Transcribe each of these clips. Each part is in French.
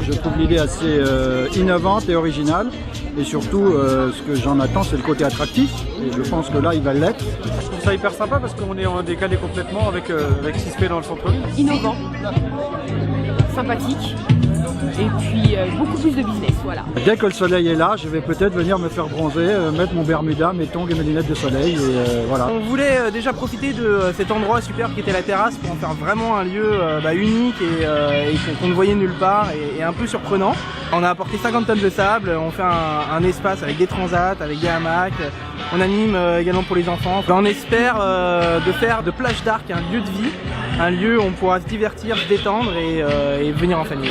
Je trouve l'idée assez innovante et originale. Et surtout, ce que j'en attends, c'est le côté attractif. Et je pense que là, il va l'être. Je trouve ça hyper sympa parce qu'on est en décalé complètement avec ce qui se fait dans le centre-ville. Innovant, sympathique. Et puis beaucoup plus de business, voilà. Dès que le soleil est là, je vais peut-être venir me faire bronzer, mettre mon bermuda, mes tongs et mes lunettes de soleil, et voilà. On voulait déjà profiter de cet endroit super qui était la terrasse pour en faire vraiment un lieu unique et qu'on ne voyait nulle part et un peu surprenant. On a apporté 50 tonnes de sable, on fait un espace avec des transats, avec des hamacs, on anime également pour les enfants. On espère de faire de Plage d'Arc un lieu de vie, un lieu où on pourra se divertir, se détendre et venir en famille.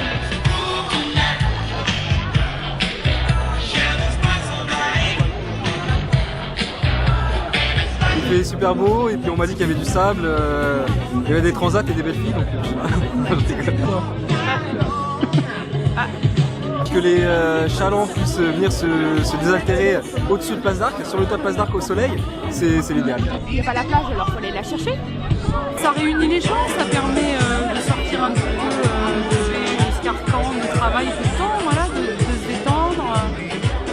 Il fait super beau et puis on m'a dit qu'il y avait du sable, il y avait des transats et des belles filles, donc que les chalands puissent venir se désaltérer au-dessus de Place d'Arc, sur le toit de Place d'Arc au soleil, c'est l'idéal. Il n'y a pas la plage, alors il faut aller la chercher. Ça réunit les gens, ça permet de sortir un petit peu des carcans du travail tout le temps, voilà, de se détendre,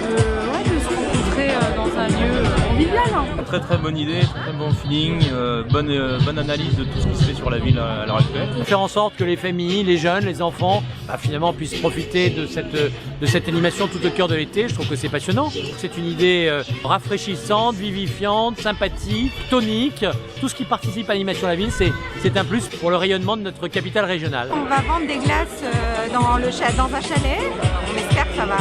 de se rencontrer dans un lieu convivial. Très bonne idée, très bon feeling, bonne analyse de tout ce qui se fait sur la ville à l'heure actuelle. Faire en sorte que les familles, les jeunes, les enfants, finalement puissent profiter de cette animation tout au cœur de l'été. Je trouve que c'est passionnant. C'est une idée rafraîchissante, vivifiante, sympathique, tonique. Tout ce qui participe à l'animation de la ville, c'est un plus pour le rayonnement de notre capitale régionale. On va vendre des glaces dans un chalet. On espère que ça va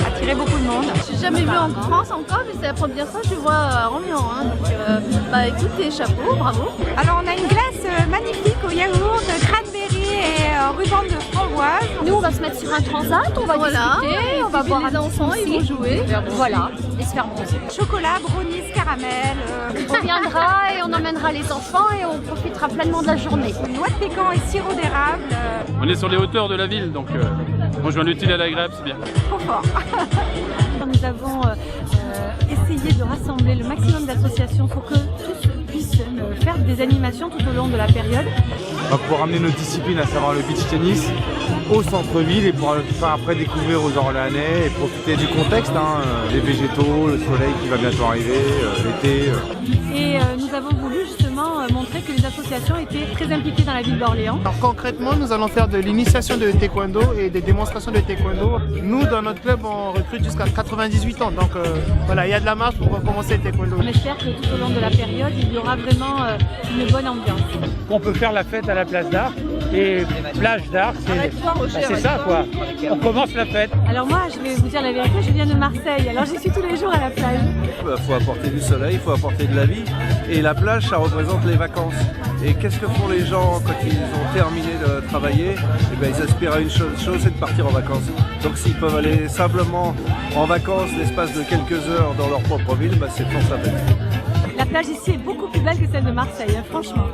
attirer beaucoup de monde. Je n'ai jamais vu en France encore, mais c'est la première fois que je vois à Romian. Donc écoutez, chapeau, bravo. Alors on a une glace magnifique au yaourt, cranberry et ruban de framboise. Nous on va se mettre sur un transat, on va discuter, on va voir les enfants, ils vont jouer. Voilà, et se faire bronzer. Chocolat, brownies, caramel. On viendra et on emmènera les enfants et on profitera pleinement de la journée. Noix de pécan et sirop d'érable. On est sur les hauteurs de la ville, donc on joue un utile à l'agréable, c'est bien. Trop fort. Nous avons essayé de rassembler le maximum d'associations pour que tous puissent faire des animations tout au long de la période. On va pouvoir amener notre discipline, à savoir le beach tennis, au centre-ville et pour faire après découvrir aux Orléanais et profiter du contexte, les végétaux, le soleil qui va bientôt arriver, l'été. Et nous avons voulu justement montrer que les associations étaient très impliquées dans la ville d'Orléans. Alors concrètement, nous allons faire de l'initiation de taekwondo et des démonstrations de taekwondo. Nous, dans notre club, on recrute jusqu'à 98 ans. Donc voilà, il y a de la marge pour commencer le taekwondo. On espère que tout au long de la période, il y aura vraiment une bonne ambiance. On peut faire la fête à la place d'Arc et Plage d'Arc, c'est ça quoi. On commence la fête. Alors moi, je vais vous dire la vérité, je viens de Marseille, alors j'y suis tous les jours à la plage. Il faut apporter du soleil, il faut apporter de la vie. Et la plage, ça représente les vacances. Et qu'est-ce que font les gens quand ils ont terminé de travailler? Ils aspirent à une chose, c'est de partir en vacances. Donc s'ils peuvent aller simplement en vacances l'espace de quelques heures dans leur propre ville, c'est pour ça. La plage ici est beaucoup plus belle que celle de Marseille, franchement.